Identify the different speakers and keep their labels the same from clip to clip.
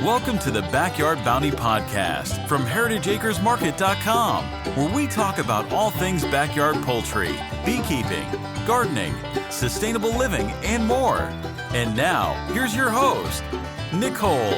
Speaker 1: Welcome to the Backyard Bounty Podcast from heritageacresmarket.com, where we talk about all things backyard poultry, beekeeping, gardening, sustainable living, and more. And now, here's your host, Nicole.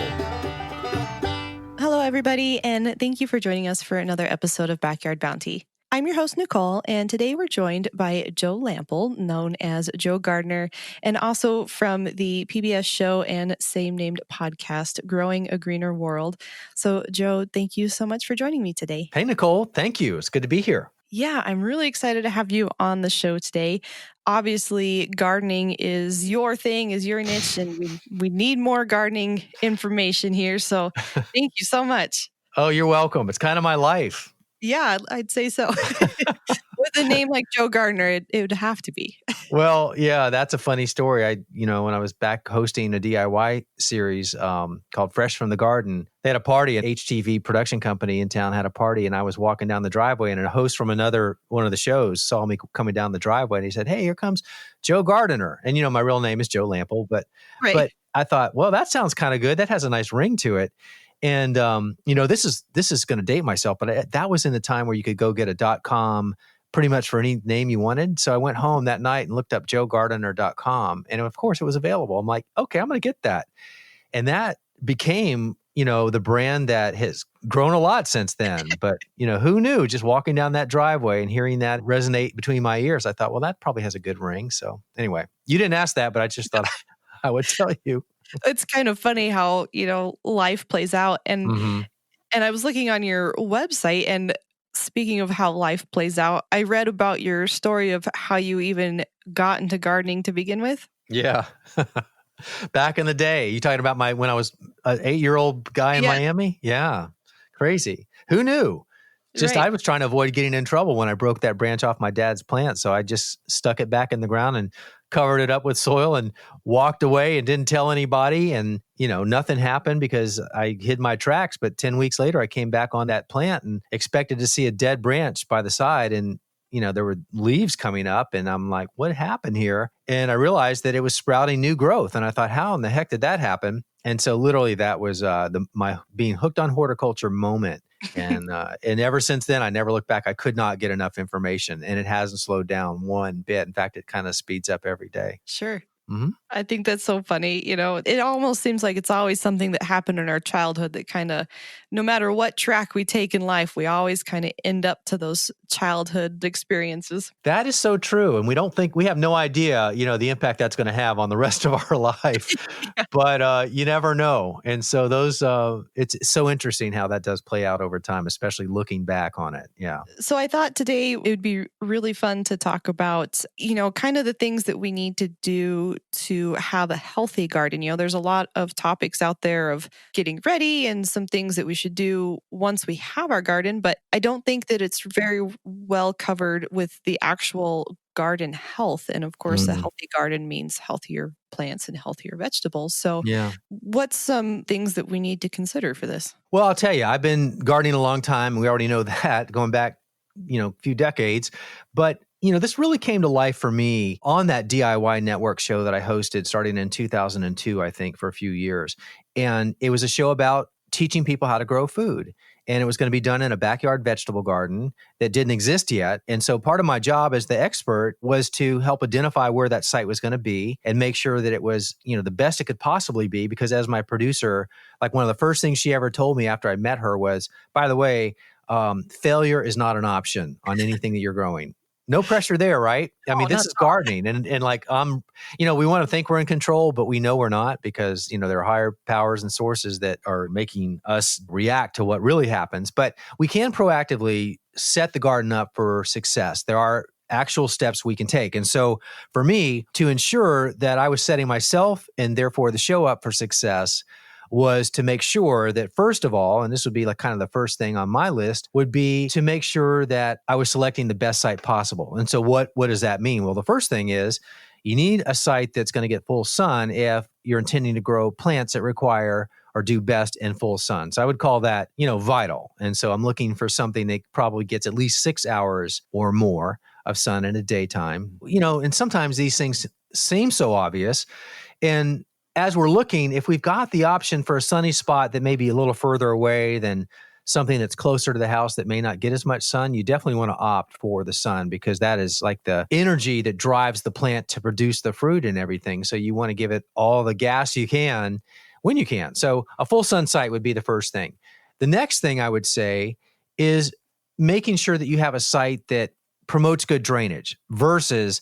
Speaker 2: Hello, everybody, and thank you for joining us for another episode of Backyard Bounty. I'm your host, Nicole, and today we're joined by Joe Lample, known as Joe Gardener, and also from the PBS show and same-named podcast, Growing a Greener World. So, Joe, thank you so much for joining me today.
Speaker 3: Hey, Nicole. Thank you. It's good to be here.
Speaker 2: Yeah, I'm really excited to have you on the show today. Obviously, gardening is your thing, is your niche, and we need more gardening information here. So thank you so much.
Speaker 3: Oh, you're welcome. It's kind of my life.
Speaker 2: Yeah, I'd say so. With a name like Joe Gardener, it would have to be.
Speaker 3: Well, yeah, that's a funny story. When I was back hosting a DIY series called Fresh from the Garden, they had a party at HTV production company in town, had a party, and I was walking down the driveway, and a host from one of the shows saw me coming down the driveway, and he said, "Hey, here comes Joe Gardener." And, my real name is Joe Lample, but I thought, well, that sounds kind of good. That has a nice ring to it. And, this is going to date myself, but that was in the time where you could go get a .com pretty much for any name you wanted. So I went home that night and looked up joegardener.com. And of course it was available. I'm like, okay, I'm going to get that. And that became, the brand that has grown a lot since then. But, who knew, just walking down that driveway and hearing that resonate between my ears, I thought, well, that probably has a good ring. So anyway, you didn't ask that, but I just thought I would tell you.
Speaker 2: It's kind of funny how, life plays out. And and I was looking on your website, and speaking of how life plays out, I read about your story of how you even got into gardening to begin with.
Speaker 3: Yeah. Back in the day, you talking about when I was an 8-year-old guy in Miami? Yeah. Crazy. Who knew? Just I was trying to avoid getting in trouble when I broke that branch off my dad's plant. So I just stuck it back in the ground and covered it up with soil and walked away and didn't tell anybody. And, nothing happened because I hid my tracks. But 10 weeks later, I came back on that plant and expected to see a dead branch by the side. And, there were leaves coming up, and I'm like, what happened here? And I realized that it was sprouting new growth. And I thought, how in the heck did that happen? And so literally that was my being hooked on horticulture moment. And ever since then, I never looked back. I could not get enough information, and it hasn't slowed down one bit. In fact, it kind of speeds up every day.
Speaker 2: Sure.
Speaker 3: Mm-hmm.
Speaker 2: I think that's so funny. It almost seems like it's always something that happened in our childhood that kind of, no matter what track we take in life, we always kind of end up to those childhood experiences.
Speaker 3: That is so true. And we have no idea, the impact that's going to have on the rest of our life, but you never know. And so it's so interesting how that does play out over time, especially looking back on it. Yeah.
Speaker 2: So I thought today it would be really fun to talk about, kind of the things that we need to do to have a healthy garden. There's a lot of topics out there of getting ready and some things that we should do once we have our garden, but I don't think that it's very well covered with the actual garden health. And of course, a healthy garden means healthier plants and healthier vegetables. So what's some things that we need to consider for this?
Speaker 3: Well, I'll tell you, I've been gardening a long time. We already know that, going back, a few decades. But this really came to life for me on that DIY network show that I hosted starting in 2002, I think, for a few years. And it was a show about teaching people how to grow food. And it was going to be done in a backyard vegetable garden that didn't exist yet. And so part of my job as the expert was to help identify where that site was going to be and make sure that it was, the best it could possibly be. Because as my producer, like one of the first things she ever told me after I met her was, by the way, failure is not an option on anything that you're growing. No pressure there, right? I mean, this is gardening. And we want to think we're in control, but we know we're not because, there are higher powers and sources that are making us react to what really happens. But we can proactively set the garden up for success. There are actual steps we can take. And so for me, to ensure that I was setting myself and therefore the show up for success was to make sure that, first of all, and this would be like kind of the first thing on my list, would be to make sure that I was selecting the best site possible. And so what does that mean? Well, the first thing is you need a site that's going to get full sun if you're intending to grow plants that require or do best in full sun. So I would call that, vital. And so I'm looking for something that probably gets at least 6 hours or more of sun in a daytime. And sometimes these things seem so obvious. And as we're looking, if we've got the option for a sunny spot that may be a little further away than something that's closer to the house that may not get as much sun, you definitely want to opt for the sun, because that is like the energy that drives the plant to produce the fruit and everything. So you want to give it all the gas you can when you can. So a full sun site would be the first thing. The next thing I would say is making sure that you have a site that promotes good drainage versus,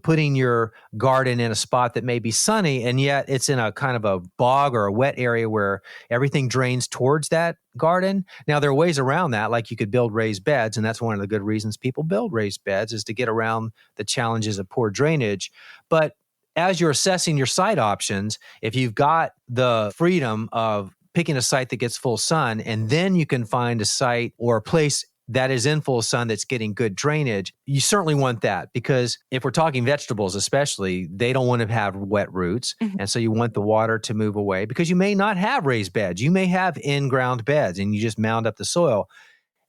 Speaker 3: putting your garden in a spot that may be sunny and yet it's in a kind of a bog or a wet area where everything drains towards that garden. Now, there are ways around that, like you could build raised beds, and that's one of the good reasons people build raised beds, is to get around the challenges of poor drainage. But as you're assessing your site options, if you've got the freedom of picking a site that gets full sun, and then you can find a site or a place that is in full sun that's getting good drainage, you certainly want that, because if we're talking vegetables especially, they don't want to have wet roots. And so you want the water to move away, because you may not have raised beds. You may have in-ground beds and you just mound up the soil.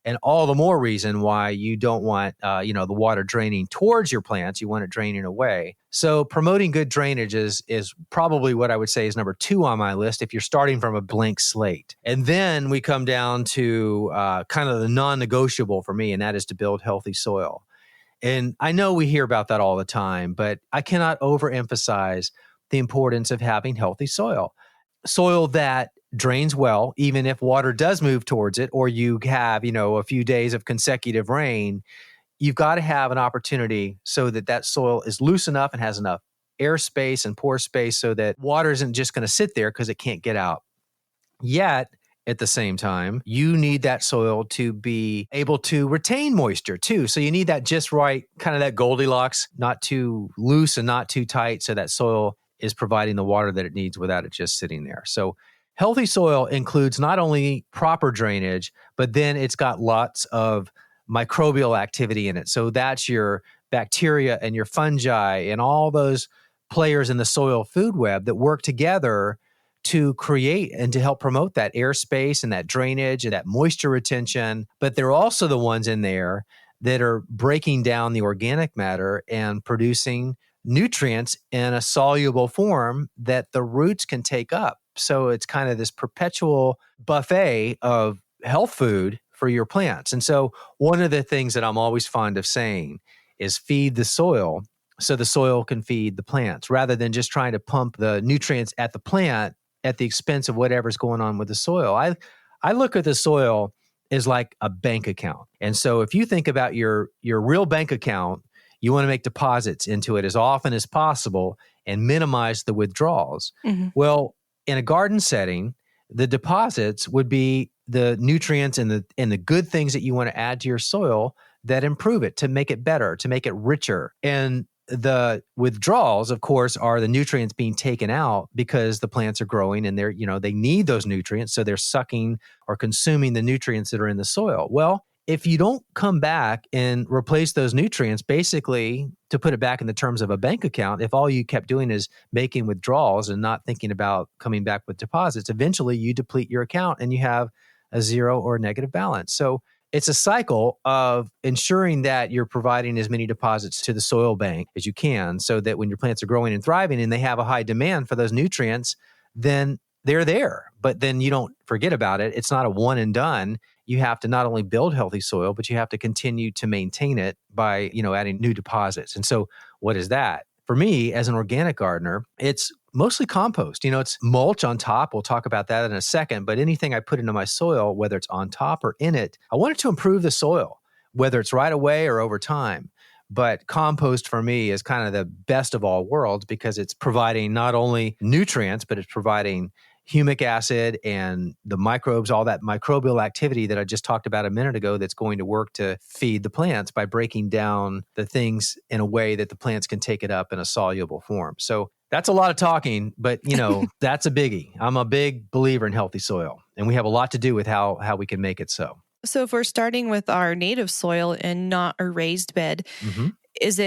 Speaker 3: And all the more reason why you don't want, the water draining towards your plants. You want it draining away. So promoting good drainage is probably what I would say is number 2 on my list if you're starting from a blank slate. And then we come down to kind of the non-negotiable for me, and that is to build healthy soil. And I know we hear about that all the time, but I cannot overemphasize the importance of having healthy soil. Soil that drains well, even if water does move towards it, or you have, a few days of consecutive rain. You've got to have an opportunity so that soil is loose enough and has enough airspace and pore space so that water isn't just going to sit there because it can't get out. Yet, at the same time, you need that soil to be able to retain moisture too. So you need that just right, kind of that Goldilocks, not too loose and not too tight, so that soil is providing the water that it needs without it just sitting there. So healthy soil includes not only proper drainage, but then it's got lots of microbial activity in it. So that's your bacteria and your fungi and all those players in the soil food web that work together to create and to help promote that airspace and that drainage and that moisture retention. But they're also the ones in there that are breaking down the organic matter and producing nutrients in a soluble form that the roots can take up. So it's kind of this perpetual buffet of health food for your plants. And so one of the things that I'm always fond of saying is feed the soil so the soil can feed the plants, rather than just trying to pump the nutrients at the plant at the expense of whatever's going on with the soil. I look at the soil as like a bank account. And so if you think about your real bank account, you want to make deposits into it as often as possible and minimize the withdrawals. Well, in a garden setting, the deposits would be the nutrients and the good things that you want to add to your soil that improve it, to make it better, to make it richer. And the withdrawals, of course, are the nutrients being taken out because the plants are growing and they need those nutrients. So they're sucking or consuming the nutrients that are in the soil. Well, if you don't come back and replace those nutrients, basically, to put it back in the terms of a bank account, if all you kept doing is making withdrawals and not thinking about coming back with deposits, eventually you deplete your account and you have a zero or negative balance. So it's a cycle of ensuring that you're providing as many deposits to the soil bank as you can, so that when your plants are growing and thriving and they have a high demand for those nutrients, then they're there. But then you don't forget about it. It's not a one and done. You have to not only build healthy soil, but you have to continue to maintain it by, adding new deposits. And so what is that? For me, as an organic gardener, it's mostly compost. It's mulch on top. We'll talk about that in a second. But anything I put into my soil, whether it's on top or in it, I want it to improve the soil, whether it's right away or over time. But compost for me is kind of the best of all worlds, because it's providing not only nutrients, but it's providing humic acid and the microbes, all that microbial activity that I just talked about a minute ago, that's going to work to feed the plants by breaking down the things in a way that the plants can take it up in a soluble form. So that's a lot of talking, but that's a biggie. I'm a big believer in healthy soil, and we have a lot to do with how we can make it so.
Speaker 2: So if we're starting with our native soil and not a raised bed, is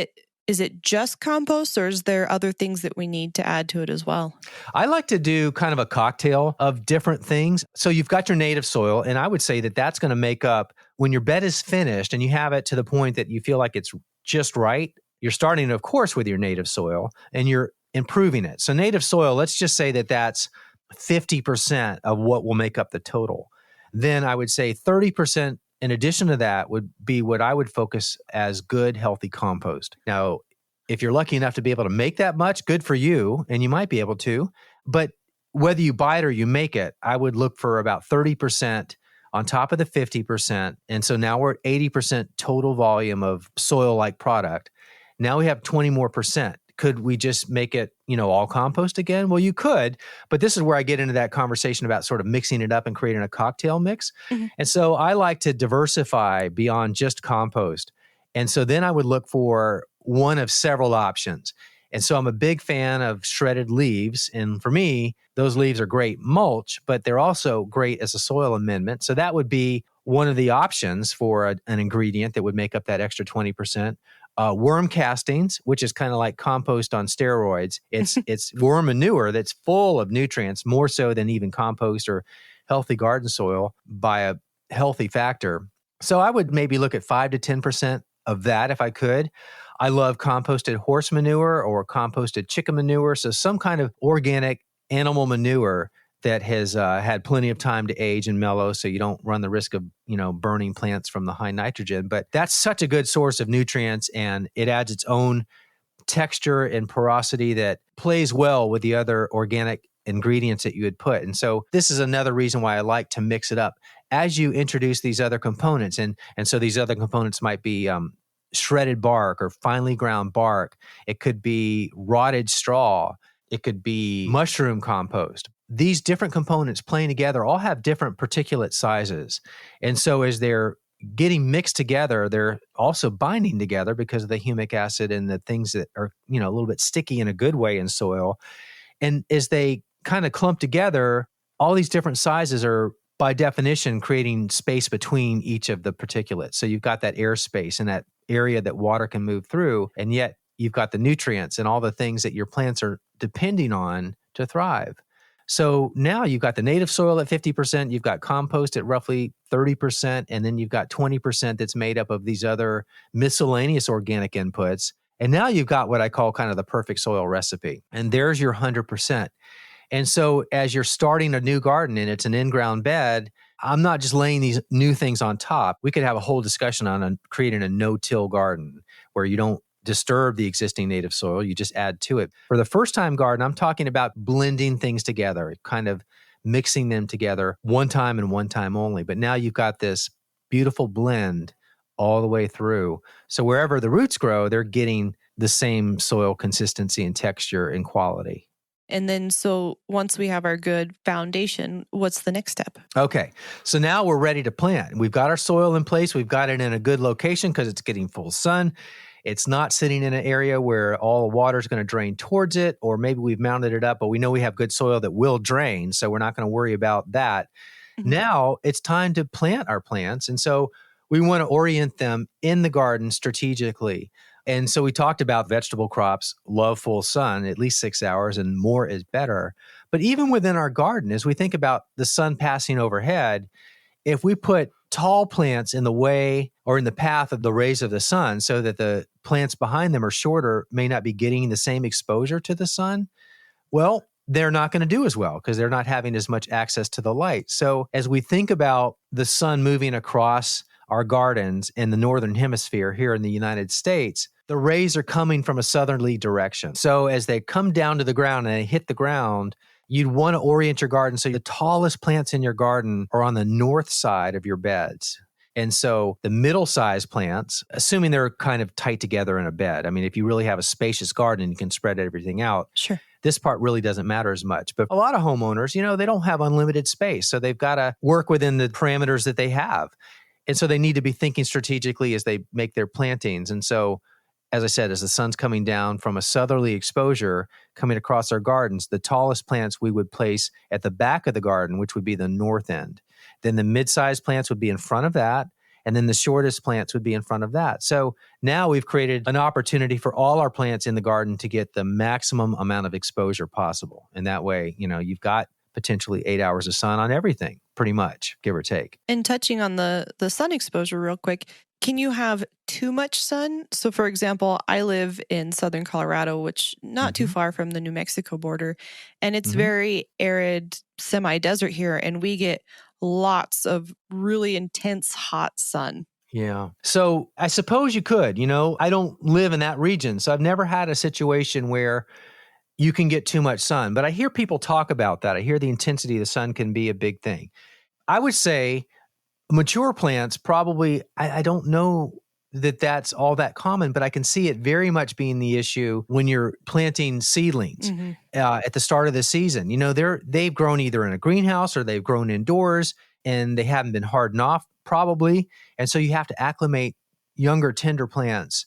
Speaker 2: it just compost, or is there other things that we need to add to it as well?
Speaker 3: I like to do kind of a cocktail of different things. So you've got your native soil, and I would say that that's going to make up, when your bed is finished and you have it to the point that you feel like it's just right, you're starting, of course, with your native soil, and you're improving it. So native soil, let's just say that that's 50% of what will make up the total. Then I would say 30% in addition to that would be what I would focus as good, healthy compost. Now, if you're lucky enough to be able to make that much, good for you, and you might be able to. But whether you buy it or you make it, I would look for about 30% on top of the 50%. And so now we're at 80% total volume of soil-like product. Now we have 20 more percent. Could we just make it, all compost again? Well, you could, but this is where I get into that conversation about sort of mixing it up and creating a cocktail mix. Mm-hmm. And so I like to diversify beyond just compost. And so then I would look for one of several options. And so I'm a big fan of shredded leaves. And for me, those leaves are great mulch, but they're also great as a soil amendment. So that would be one of the options for an ingredient that would make up that extra 20%. Worm castings, which is kind of like compost on steroids. It's worm manure that's full of nutrients, more so than even compost or healthy garden soil by a healthy factor. So I would maybe look at 5 to 10% of that if I could. I love composted horse manure or composted chicken manure. So some kind of organic animal manure that has had plenty of time to age and mellow, so you don't run the risk of, burning plants from the high nitrogen. But that's such a good source of nutrients, and it adds its own texture and porosity that plays well with the other organic ingredients that you would put. And so this is another reason why I like to mix it up as you introduce these other components. And so these other components might be shredded bark or finely ground bark. It could be rotted straw. It could be mushroom compost. These different components playing together all have different particulate sizes. And so as they're getting mixed together, they're also binding together because of the humic acid and the things that are, a little bit sticky in a good way in soil. And as they kind of clump together, all these different sizes are by definition creating space between each of the particulates. So you've got that air space and that area that water can move through, and yet you've got the nutrients and all the things that your plants are depending on to thrive. So now you've got the native soil at 50%, you've got compost at roughly 30%, and then you've got 20% that's made up of these other miscellaneous organic inputs. And now you've got what I call kind of the perfect soil recipe. And there's your 100%. And so as you're starting a new garden and it's an in-ground bed, I'm not just laying these new things on top. We could have a whole discussion on creating a no-till garden where you don't disturb the existing native soil, you just add to it. For the first-time garden, I'm talking about blending things together, kind of mixing them together one time and one time only. But now you've got this beautiful blend all the way through. So wherever the roots grow, they're getting the same soil consistency and texture and quality.
Speaker 2: And then, so once we have our good foundation, what's the next step?
Speaker 3: Okay. So now we're ready to plant. We've got our soil in place. We've got it in a good location because it's getting full sun. It's not sitting in an area where all the water is going to drain towards it, or maybe we've mounted it up, but we know we have good soil that will drain, so we're not going to worry about that. Mm-hmm. Now it's time to plant our plants. And so we want to orient them in the garden strategically. And so we talked about vegetable crops love full sun, at least 6 hours, and more is better. But even within our garden, as we think about the sun passing overhead, if we put tall plants in the way or in the path of the rays of the sun so that the plants behind them are shorter, may not be getting the same exposure to the sun, well, they're not going to do as well because they're not having as much access to the light. So as we think about the sun moving across our gardens in the northern hemisphere here in the United States, the rays are coming from a southerly direction. So as they come down to the ground and they hit the ground, you'd want to orient your garden so the tallest plants in your garden are on the north side of your beds. And so the middle-sized plants, assuming they're kind of tight together in a bed, I mean, if you really have a spacious garden, you can spread everything out.
Speaker 2: Sure.
Speaker 3: This part really doesn't matter as much. But a lot of homeowners, they don't have unlimited space. So they've got to work within the parameters that they have. And so they need to be thinking strategically as they make their plantings. And so, as I said, as the sun's coming down from a southerly exposure coming across our gardens, the tallest plants we would place at the back of the garden, which would be the north end. Then the mid-sized plants would be in front of that. And then the shortest plants would be in front of that. So now we've created an opportunity for all our plants in the garden to get the maximum amount of exposure possible. And that way, you've got potentially 8 hours of sun on everything, pretty much, give or take.
Speaker 2: And touching on the sun exposure real quick, Can you have too much sun? So, for example, I live in southern Colorado, which not too
Speaker 3: Hmm.
Speaker 2: far from the New Mexico border, and it's
Speaker 3: Hmm.
Speaker 2: very arid, semi-desert here, and we get lots of really intense hot sun.
Speaker 3: Yeah. So I suppose you could, I don't live in that region. So I've never had a situation where you can get too much sun, but I hear people talk about that. I hear the intensity of the sun can be a big thing. I would say mature plants probably, I don't know that that's all that common, but I can see it very much being the issue when you're planting seedlings
Speaker 2: Hmm.
Speaker 3: at the start of the season. They've grown either in a greenhouse or they've grown indoors and they haven't been hardened off probably. And so you have to acclimate younger, tender plants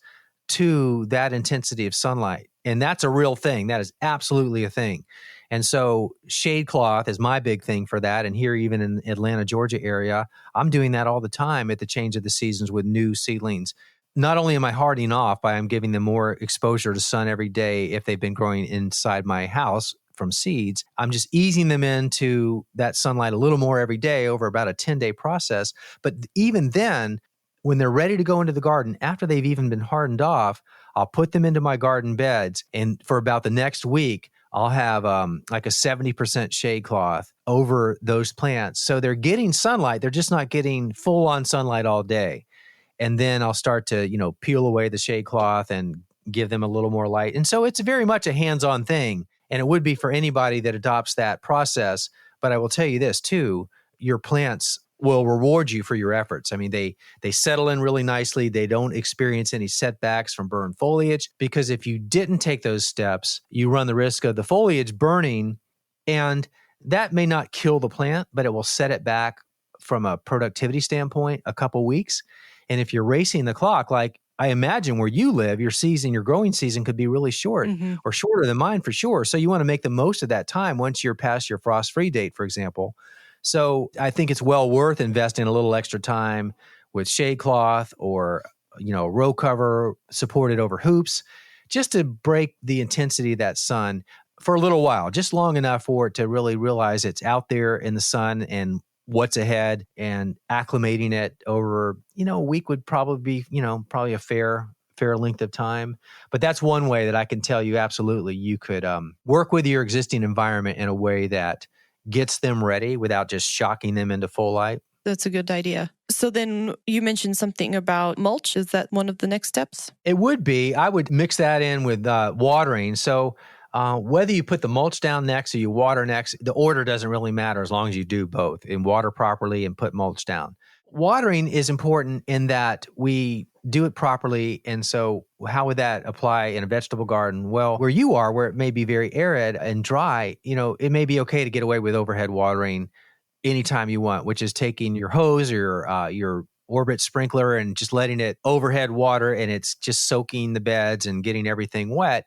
Speaker 3: to that intensity of sunlight. And that's a real thing. That is absolutely a thing. And so shade cloth is my big thing for that. And here, even in Atlanta, Georgia area, I'm doing that all the time at the change of the seasons with new seedlings. Not only am I hardening off by I'm giving them more exposure to sun every day if they've been growing inside my house from seeds, I'm just easing them into that sunlight a little more every day over about a 10-day process. But even then, when they're ready to go into the garden, after they've even been hardened off, I'll put them into my garden beds. And for about the next week, I'll have like a 70% shade cloth over those plants. So they're getting sunlight. They're just not getting full on sunlight all day. And then I'll start to, peel away the shade cloth and give them a little more light. And so it's very much a hands-on thing. And it would be for anybody that adopts that process. But I will tell you this too, your plants will reward you for your efforts. I mean, they settle in really nicely. They don't experience any setbacks from burned foliage, because if you didn't take those steps, you run the risk of the foliage burning, and that may not kill the plant, but it will set it back from a productivity standpoint a couple weeks. And if you're racing the clock, like I imagine where you live, your growing season could be really short,
Speaker 2: Hmm.
Speaker 3: or shorter than mine for sure. So you want to make the most of that time once you're past your frost-free date, for example. So I think it's well worth investing a little extra time with shade cloth or, row cover supported over hoops, just to break the intensity of that sun for a little while, just long enough for it to really realize it's out there in the sun and what's ahead, and acclimating it over, a week would probably be, probably a fair length of time. But that's one way that I can tell you absolutely you could work with your existing environment in a way that gets them ready without just shocking them into full light.
Speaker 2: That's a good idea. So then you mentioned something about mulch. Is that one of the next steps?
Speaker 3: It would be. I would mix that in with watering. So whether you put the mulch down next or you water next, the order doesn't really matter as long as you do both and water properly and put mulch down. Watering is important in that we do it properly. And so how would that apply in a vegetable garden? Well, where you are, where it may be very arid and dry, it may be okay to get away with overhead watering anytime you want, which is taking your hose or your orbit sprinkler and just letting it overhead water, and it's just soaking the beds and getting everything wet.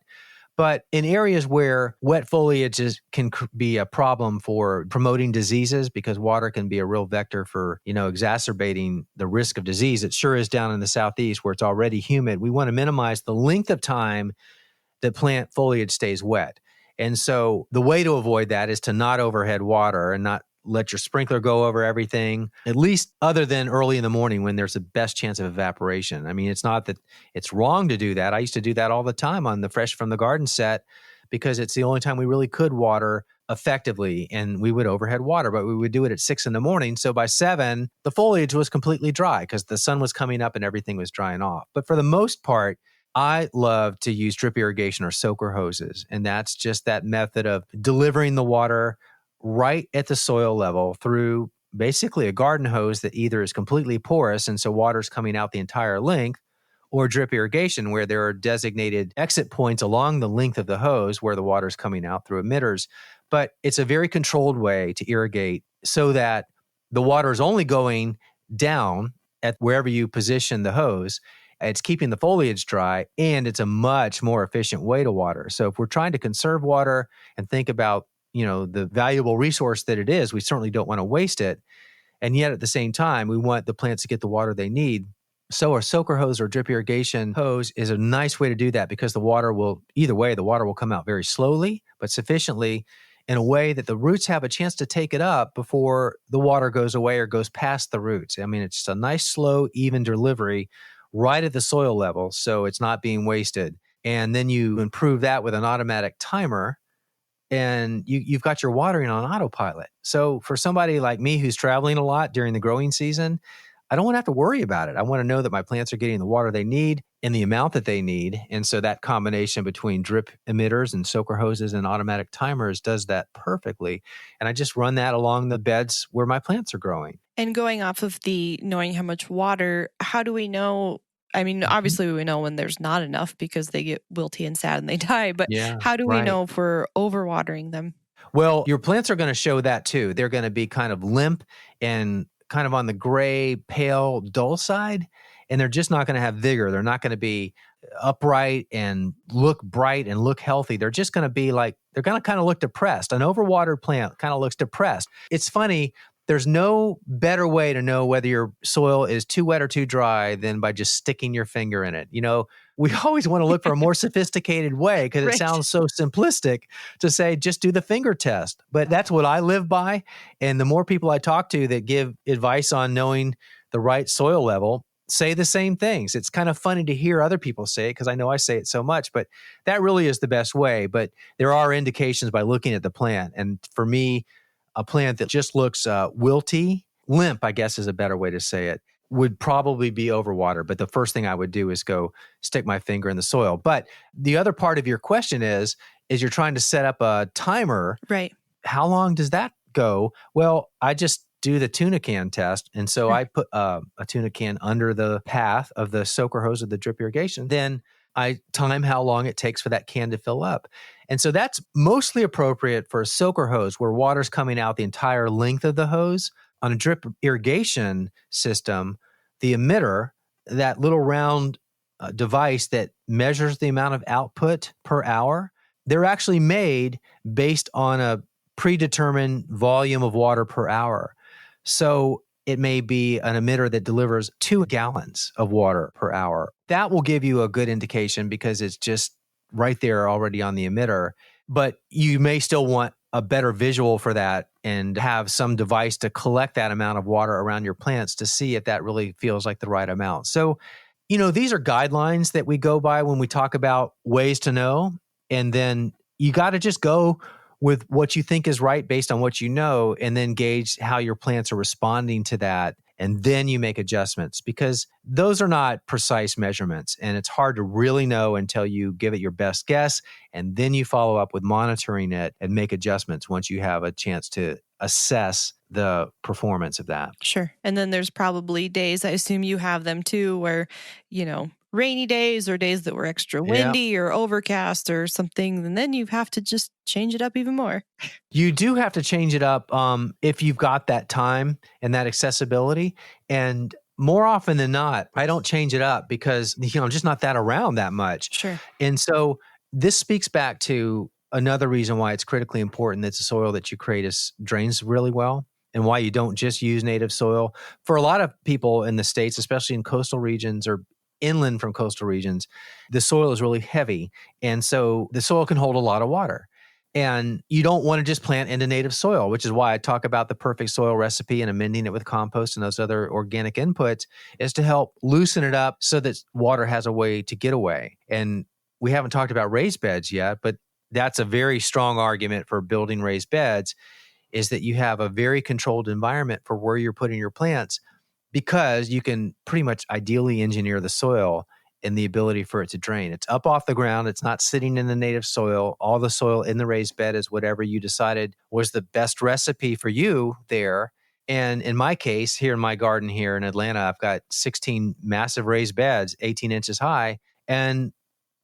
Speaker 3: But in areas where wet foliage can be a problem for promoting diseases, because water can be a real vector for, exacerbating the risk of disease. It sure is down in the Southeast where it's already humid. We want to minimize the length of time that plant foliage stays wet. And so the way to avoid that is to not overhead water and not let your sprinkler go over everything, at least other than early in the morning when there's the best chance of evaporation. I mean, it's not that it's wrong to do that. I used to do that all the time on the Fresh from the Garden set because it's the only time we really could water effectively, and we would overhead water, but we would do it at 6 a.m. So by 7, the foliage was completely dry because the sun was coming up and everything was drying off. But for the most part, I love to use drip irrigation or soaker hoses, and that's just that method of delivering the water right at the soil level through basically a garden hose that either is completely porous and so water's coming out the entire length, or drip irrigation where there are designated exit points along the length of the hose where the water's coming out through emitters. But it's a very controlled way to irrigate so that the water is only going down at wherever you position the hose. It's keeping the foliage dry, and it's a much more efficient way to water. So if we're trying to conserve water and think about, the valuable resource that it is, we certainly don't want to waste it. And yet at the same time, we want the plants to get the water they need. So a soaker hose or drip irrigation hose is a nice way to do that, because the water will come out very slowly, but sufficiently, in a way that the roots have a chance to take it up before the water goes away or goes past the roots. I mean, it's just a nice, slow, even delivery right at the soil level, so it's not being wasted. And then you improve that with an automatic timer, and you've got your watering on autopilot. So for somebody like me who's traveling a lot during the growing season, I don't want to have to worry about it. I want to know that my plants are getting the water they need in the amount that they need. And so that combination between drip emitters and soaker hoses and automatic timers does that perfectly. And I just run that along the beds where my plants are growing.
Speaker 2: And going off of the knowing how much water, how do we know? I mean, obviously we know when there's not enough because they get wilty and sad and they die, but how do we know if we're overwatering them?
Speaker 3: Well, your plants are going to show that too. They're going to be kind of limp and kind of on the gray, pale, dull side, and they're just not going to have vigor. They're not going to be upright and look bright and look healthy. They're just going to be like, they're going to kind of look depressed. An overwatered plant kind of looks depressed. It's funny. There's no better way to know whether your soil is too wet or too dry than by just sticking your finger in it. You know, we always want to look for a more sophisticated way because it sounds so simplistic to say, just do the finger test. But that's what I live by. And the more people I talk to that give advice on knowing the right soil level say the same things. It's kind of funny to hear other people say it because I know I say it so much, but that really is the best way. But there are indications by looking at the plant. And for me, a plant that just looks wilty, limp, I guess is a better way to say it, would probably be overwatered. But the first thing I would do is go stick my finger in the soil. But the other part of your question is you're trying to set up a timer.
Speaker 2: Right.
Speaker 3: How long does that go? Well, I just do the tuna can test. And so I put a tuna can under the path of the soaker hose of the drip irrigation. Then I time how long it takes for that can to fill up. And so that's mostly appropriate for a soaker hose where water's coming out the entire length of the hose. On a drip irrigation system, the emitter, that little round device that measures the amount of output per hour, they're actually made based on a predetermined volume of water per hour. So it may be an emitter that delivers 2 gallons of water per hour. That will give you a good indication because it's just right there already on the emitter. But you may still want a better visual for that and have some device to collect that amount of water around your plants to see if that really feels like the right amount. So, you know, these are guidelines that we go by when we talk about ways to know. And then you got to just go with what you think is right based on what you know, and then gauge how your plants are responding to that. And then you make adjustments because those are not precise measurements. And it's hard to really know until you give it your best guess. And then you follow up with monitoring it and make adjustments once you have a chance to assess the performance of that.
Speaker 2: Sure. And then there's probably days, I assume you have them too, where, you know, rainy days or days that were extra windy or overcast or something, and then you have to just change it up even more.
Speaker 3: You do have to change it up if you've got that time and that accessibility. And more often than not, I don't change it up because, you know, I'm just not that around that much.
Speaker 2: Sure.
Speaker 3: And so this speaks back to another reason why it's critically important that the soil that you create drains really well, and why you don't just use native soil. For a lot of people in the States, especially in coastal regions or inland from coastal regions, the soil is really heavy. And so the soil can hold a lot of water. And you don't want to just plant into native soil, which is why I talk about the perfect soil recipe and amending it with compost and those other organic inputs, is to help loosen it up so that water has a way to get away. And we haven't talked about raised beds yet, but that's a very strong argument for building raised beds, is that you have a very controlled environment for where you're putting your plants, because you can pretty much ideally engineer the soil and the ability for it to drain. It's up off the ground. It's not sitting in the native soil. All the soil in the raised bed is whatever you decided was the best recipe for you there. And in my case, here in my garden here in Atlanta, I've got 16 massive raised beds, 18 inches high, and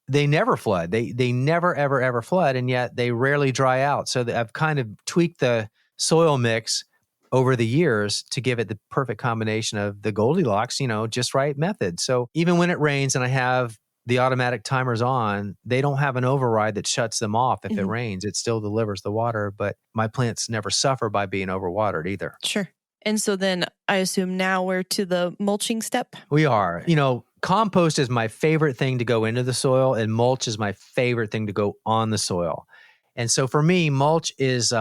Speaker 3: they never flood. They never, ever, ever flood, and yet they rarely dry out. So I've kind of tweaked the soil mix over the years to give it the perfect combination of the Goldilocks, you know, just right method. So even when it rains and I have the automatic timers on, they don't have an override that shuts them off. If it rains, it still delivers the water, but my plants never suffer by being overwatered either.
Speaker 2: Sure. And so then I assume now we're to the mulching step?
Speaker 3: We are. You know, compost is my favorite thing to go into the soil, and mulch is my favorite thing to go on the soil. And so for me, mulch is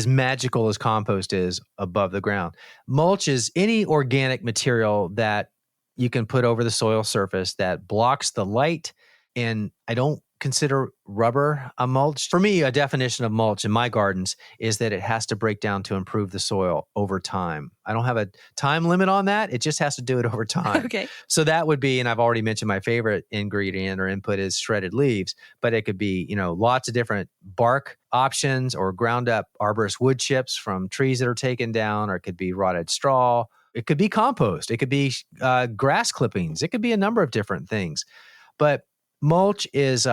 Speaker 3: magical as compost is above the ground. Mulch is any organic material that you can put over the soil surface that blocks the light. And I don't consider rubber a mulch. For me, a definition of mulch in my gardens is that it has to break down to improve the soil over time. I don't have a time limit on that. It just has to do it over time.
Speaker 2: Okay.
Speaker 3: So that would be, and I've already mentioned my favorite ingredient or input is shredded leaves, but it could be, lots of different bark options or ground up arborist wood chips from trees that are taken down, or it could be rotted straw. It could be compost. It could be grass clippings. It could be a number of different things. But mulch is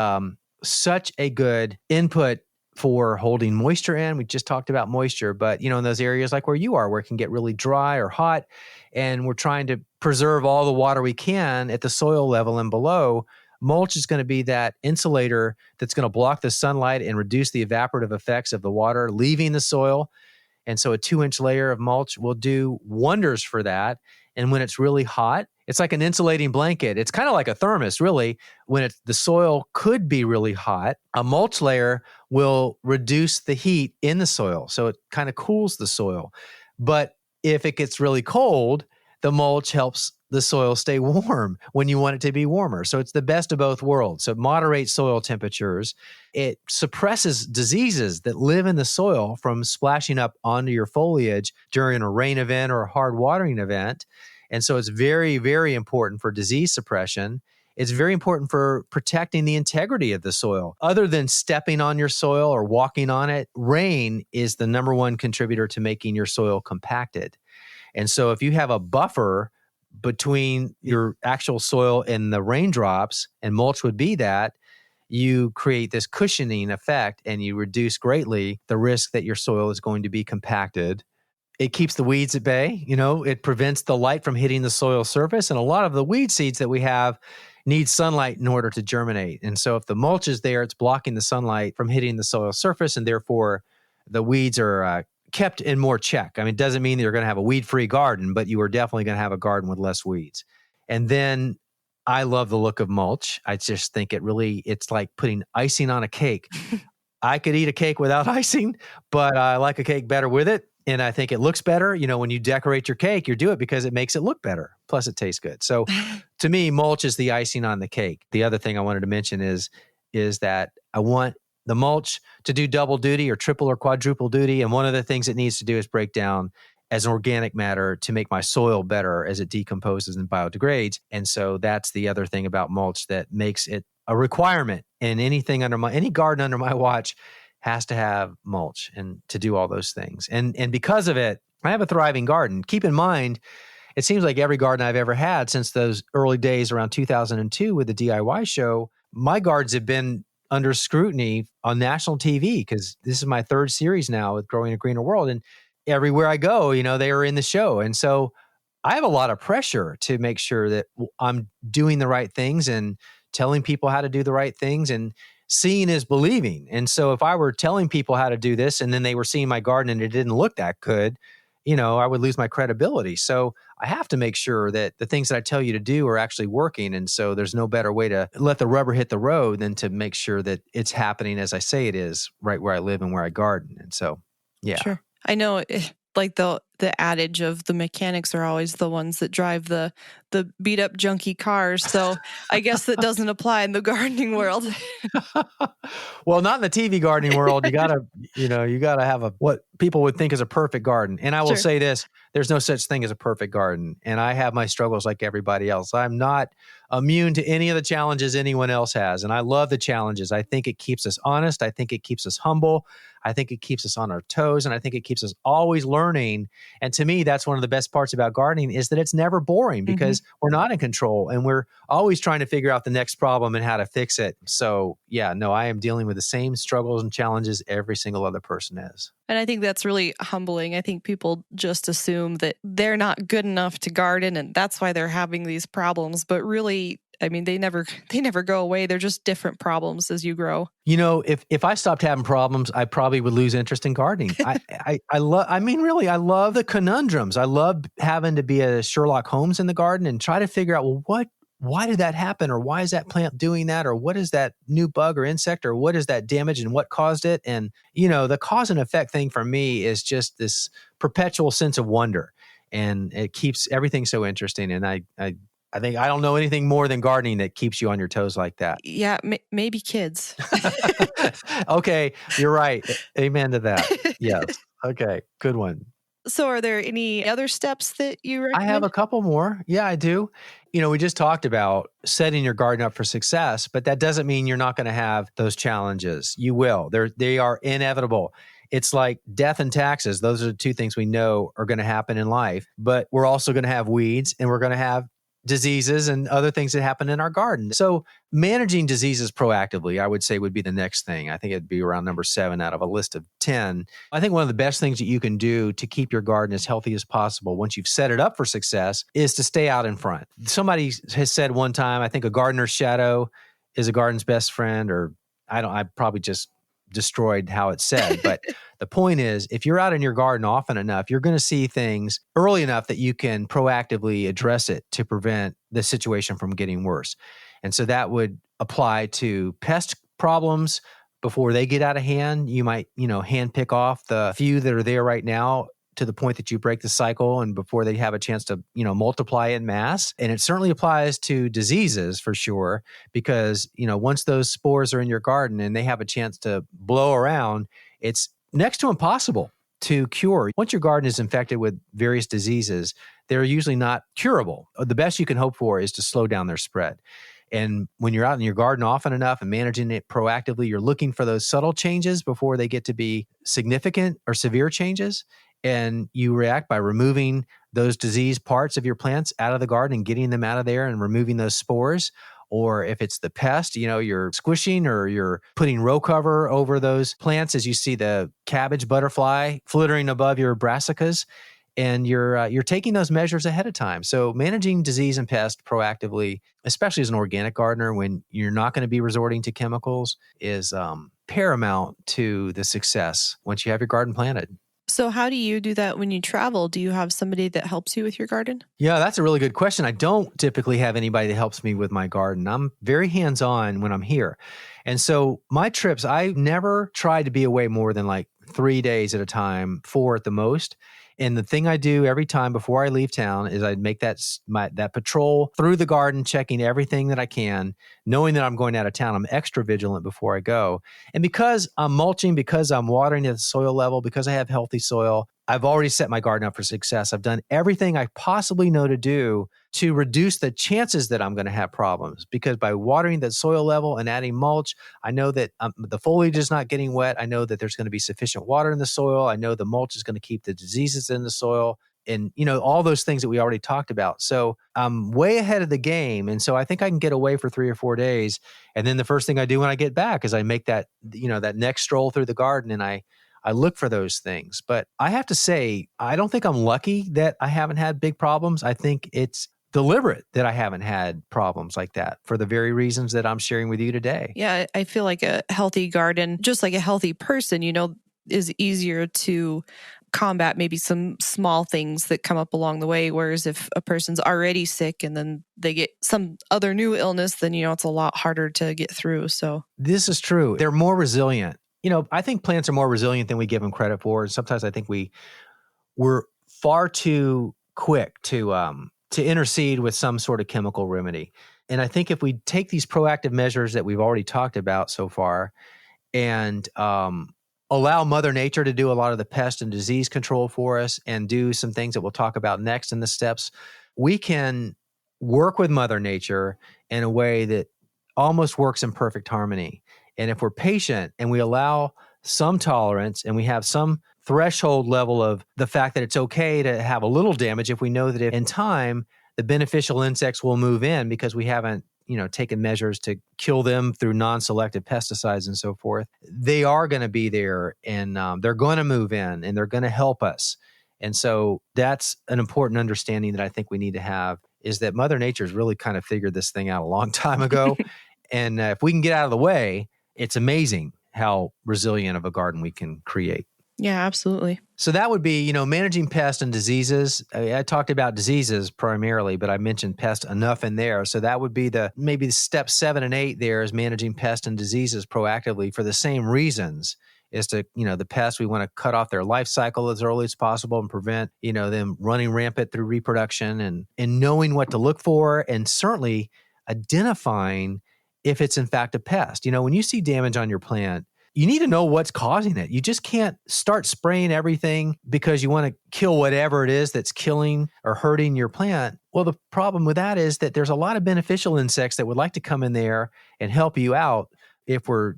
Speaker 3: such a good input for holding moisture in. We just talked about moisture, but in those areas like where you are, where it can get really dry or hot, and we're trying to preserve all the water we can at the soil level and below, mulch is going to be that insulator that's going to block the sunlight and reduce the evaporative effects of the water leaving the soil. And so a 2-inch layer of mulch will do wonders for that. And when it's really hot, it's like an insulating blanket. It's kind of like a thermos, really. When the soil could be really hot, a mulch layer will reduce the heat in the soil. So it kind of cools the soil. But if it gets really cold, the mulch helps the soil stay warm when you want it to be warmer. So it's the best of both worlds. So it moderates soil temperatures. It suppresses diseases that live in the soil from splashing up onto your foliage during a rain event or a hard watering event. And so it's very, very important for disease suppression. It's very important for protecting the integrity of the soil. Other than stepping on your soil or walking on it, rain is the number one contributor to making your soil compacted. And so if you have a buffer between your actual soil and the raindrops, and mulch would be that, you create this cushioning effect and you reduce greatly the risk that your soil is going to be compacted. It keeps the weeds at bay. It prevents the light from hitting the soil surface. And a lot of the weed seeds that we have need sunlight in order to germinate. And so if the mulch is there, it's blocking the sunlight from hitting the soil surface, and therefore the weeds are kept in more check. I mean, it doesn't mean that you're going to have a weed-free garden, but you are definitely going to have a garden with less weeds. And then I love the look of mulch. I just think it's like putting icing on a cake. I could eat a cake without icing, but I like a cake better with it. And I think it looks better. When you decorate your cake, you do it because it makes it look better. Plus it tastes good. So to me, mulch is the icing on the cake. The other thing I wanted to mention is that I want the mulch to do double duty or triple or quadruple duty. And one of the things it needs to do is break down as organic matter to make my soil better as it decomposes and biodegrades. And so that's the other thing about mulch that makes it a requirement. And any garden under my watch has to have mulch and to do all those things. And because of it, I have a thriving garden. Keep in mind, it seems like every garden I've ever had since those early days around 2002 with the DIY show, my gardens have been under scrutiny on national TV because this is my third series now with Growing a Greener World. And everywhere I go, they are in the show. And so I have a lot of pressure to make sure that I'm doing the right things and telling people how to do the right things, and seeing is believing. And so if I were telling people how to do this and then they were seeing my garden and it didn't look that good, I would lose my credibility. So I have to make sure that the things that I tell you to do are actually working. And so there's no better way to let the rubber hit the road than to make sure that it's happening as I say it is, right where I live and where I garden. And so, yeah.
Speaker 2: Sure. I know, like the adage of the mechanics are always the ones that drive the beat up junky cars. So I guess that doesn't apply in the gardening world.
Speaker 3: Well, not in the TV gardening world. You gotta have what people would think is a perfect garden. And I will say this, there's no such thing as a perfect garden. And I have my struggles like everybody else. I'm not immune to any of the challenges anyone else has. And I love the challenges. I think it keeps us honest. I think it keeps us humble. I think it keeps us on our toes. And I think it keeps us always learning. And to me, that's one of the best parts about gardening is that it's never boring because we're not in control and we're always trying to figure out the next problem and how to fix it. So yeah, no, I am dealing with the same struggles and challenges every single other person is.
Speaker 2: And I think that's really humbling. I think people just assume that they're not good enough to garden and that's why they're having these problems. But really, I mean, they never go away. They're just different problems as you grow.
Speaker 3: If I stopped having problems, I probably would lose interest in gardening. I love the conundrums. I love having to be a Sherlock Holmes in the garden and try to figure out, well, why did that happen? Or why is that plant doing that? Or what is that new bug or insect? Or what is that damage and what caused it? And, the cause and effect thing for me is just this perpetual sense of wonder. And it keeps everything so interesting. And I think I don't know anything more than gardening that keeps you on your toes like that.
Speaker 2: Yeah, maybe kids.
Speaker 3: Okay, you're right. Amen to that. Yes. Okay, good one.
Speaker 2: So are there any other steps that you
Speaker 3: I have
Speaker 2: recommend?
Speaker 3: a couple more. Yeah, I do. We just talked about setting your garden up for success, but that doesn't mean you're not going to have those challenges. You will. They are inevitable. It's like death and taxes. Those are the two things we know are going to happen in life, but we're also going to have weeds and we're going to have diseases and other things that happen in our garden. So managing diseases proactively, I would say, would be the next thing. I think it'd be around number 7 out of a list of 10. I think one of the best things that you can do to keep your garden as healthy as possible once you've set it up for success is to stay out in front. Somebody has said one time, I think a gardener's shadow is a garden's best friend, or I probably just destroyed how it's said. But the point is, if you're out in your garden often enough, you're going to see things early enough that you can proactively address it to prevent the situation from getting worse. And so that would apply to pest problems before they get out of hand. You might, hand pick off the few that are there right now to the point that you break the cycle and before they have a chance to, multiply in mass. And it certainly applies to diseases for sure, because, once those spores are in your garden and they have a chance to blow around, it's next to impossible to cure. Once your garden is infected with various diseases, they're usually not curable. The best you can hope for is to slow down their spread. And when you're out in your garden often enough and managing it proactively, you're looking for those subtle changes before they get to be significant or severe changes. And you react by removing those diseased parts of your plants out of the garden and getting them out of there and removing those spores. Or if it's the pest, you're squishing or you're putting row cover over those plants as you see the cabbage butterfly flittering above your brassicas. And you're taking those measures ahead of time. So managing disease and pest proactively, especially as an organic gardener, when you're not going to be resorting to chemicals, is paramount to the success once you have your garden planted.
Speaker 2: So how do you do that when you travel? Do you have somebody that helps you with your garden?
Speaker 3: Yeah, that's a really good question. I don't typically have anybody that helps me with my garden. I'm very hands-on when I'm here. And so my trips, I never try to be away more than like 3 days at a time, 4 at the most. And the thing I do every time before I leave town is I make that patrol through the garden, checking everything that I can, knowing that I'm going out of town. I'm extra vigilant before I go. And because I'm mulching, because I'm watering at the soil level, because I have healthy soil, I've already set my garden up for success. I've done everything I possibly know to do to reduce the chances that I'm going to have problems. Because by watering the soil level and adding mulch, I know that the foliage is not getting wet. I know that there's going to be sufficient water in the soil. I know the mulch is going to keep the diseases in the soil. And, all those things that we already talked about. So I'm way ahead of the game. And so I think I can get away for 3 or 4 days. And then the first thing I do when I get back is I make that, that next stroll through the garden and I look for those things. But I have to say, I don't think I'm lucky that I haven't had big problems. I think it's deliberate that I haven't had problems like that for the very reasons that I'm sharing with you today.
Speaker 2: Yeah, I feel like a healthy garden, just like a healthy person, is easier to combat maybe some small things that come up along the way. Whereas if a person's already sick and then they get some other new illness, then, it's a lot harder to get through. So
Speaker 3: this is true. They're more resilient. I think plants are more resilient than we give them credit for. And sometimes I think we're far too quick to intercede with some sort of chemical remedy. And I think if we take these proactive measures that we've already talked about so far and allow Mother Nature to do a lot of the pest and disease control for us and do some things that we'll talk about next in the steps, we can work with Mother Nature in a way that almost works in perfect harmony. And if we're patient and we allow some tolerance and we have some threshold level of the fact that it's okay to have a little damage, if we know that in time, the beneficial insects will move in because we haven't, taken measures to kill them through non-selective pesticides and so forth, they are going to be there and they're going to move in and they're going to help us. And so that's an important understanding that I think we need to have, is that Mother Nature's really kind of figured this thing out a long time ago. And if we can get out of the way, it's amazing how resilient of a garden we can create.
Speaker 2: Yeah, absolutely.
Speaker 3: So that would be, managing pests and diseases. I talked about diseases primarily, but I mentioned pests enough in there. So that would be maybe step 7 and 8 there is managing pests and diseases proactively for the same reasons. Is to, the pests, we want to cut off their life cycle as early as possible and prevent, them running rampant through reproduction and knowing what to look for and certainly identifying if it's in fact a pest. When you see damage on your plant, you need to know what's causing it. You just can't start spraying everything because you want to kill whatever it is that's killing or hurting your plant. Well, the problem with that is that there's a lot of beneficial insects that would like to come in there and help you out if we're,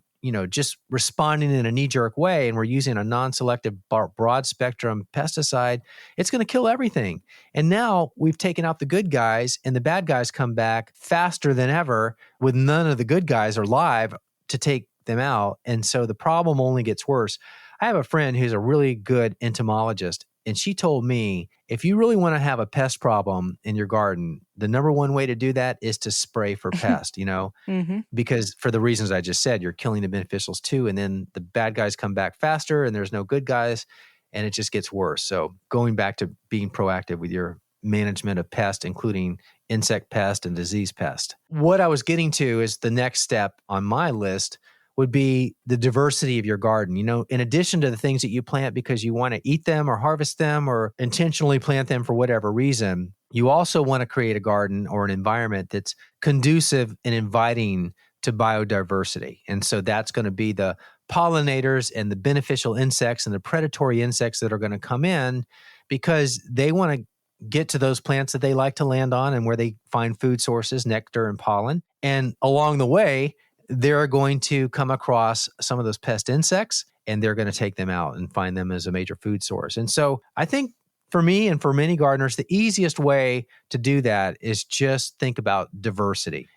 Speaker 3: just responding in a knee-jerk way and we're using a non-selective broad spectrum pesticide. It's going to kill everything. And now we've taken out the good guys and the bad guys come back faster than ever with none of the good guys alive to take them out. And so the problem only gets worse. I have a friend who's a really good entomologist, and she told me, if you really want to have a pest problem in your garden, the number one way to do that is to spray for pest,
Speaker 2: Mm-hmm.
Speaker 3: because for the reasons I just said, you're killing the beneficials too. And then the bad guys come back faster and there's no good guys and it just gets worse. So going back to being proactive with your management of pest, including insect pest and disease pest. What I was getting to is the next step on my list would be the diversity of your garden. In addition to the things that you plant because you want to eat them or harvest them or intentionally plant them for whatever reason, you also want to create a garden or an environment that's conducive and inviting to biodiversity. And so that's going to be the pollinators and the beneficial insects and the predatory insects that are going to come in because they want to get to those plants that they like to land on and where they find food sources, nectar and pollen. And along the way, they're going to come across some of those pest insects and they're going to take them out and find them as a major food source. And so I think for me and for many gardeners, the easiest way to do that is just think about diversity.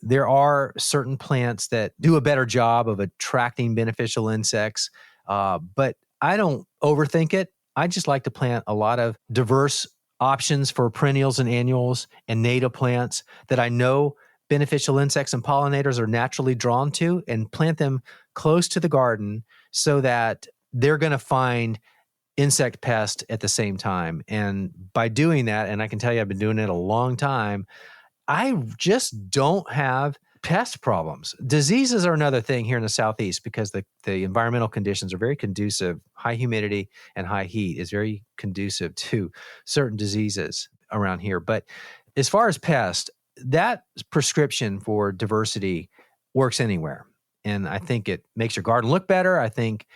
Speaker 3: There are certain plants that do a better job of attracting beneficial insects, but I don't overthink it. I just like to plant a lot of diverse options for perennials and annuals and native plants that I know beneficial insects and pollinators are naturally drawn to, and plant them close to the garden so that they're going to find insect pest at the same time. And by doing that, and I can tell you I've been doing it a long time, I just don't have pest problems. Diseases are another thing here in the Southeast because the environmental conditions are very conducive. High humidity and high heat is very conducive to certain diseases around here. But as far as pests, that prescription for diversity works anywhere. And I think it makes your garden look better. I think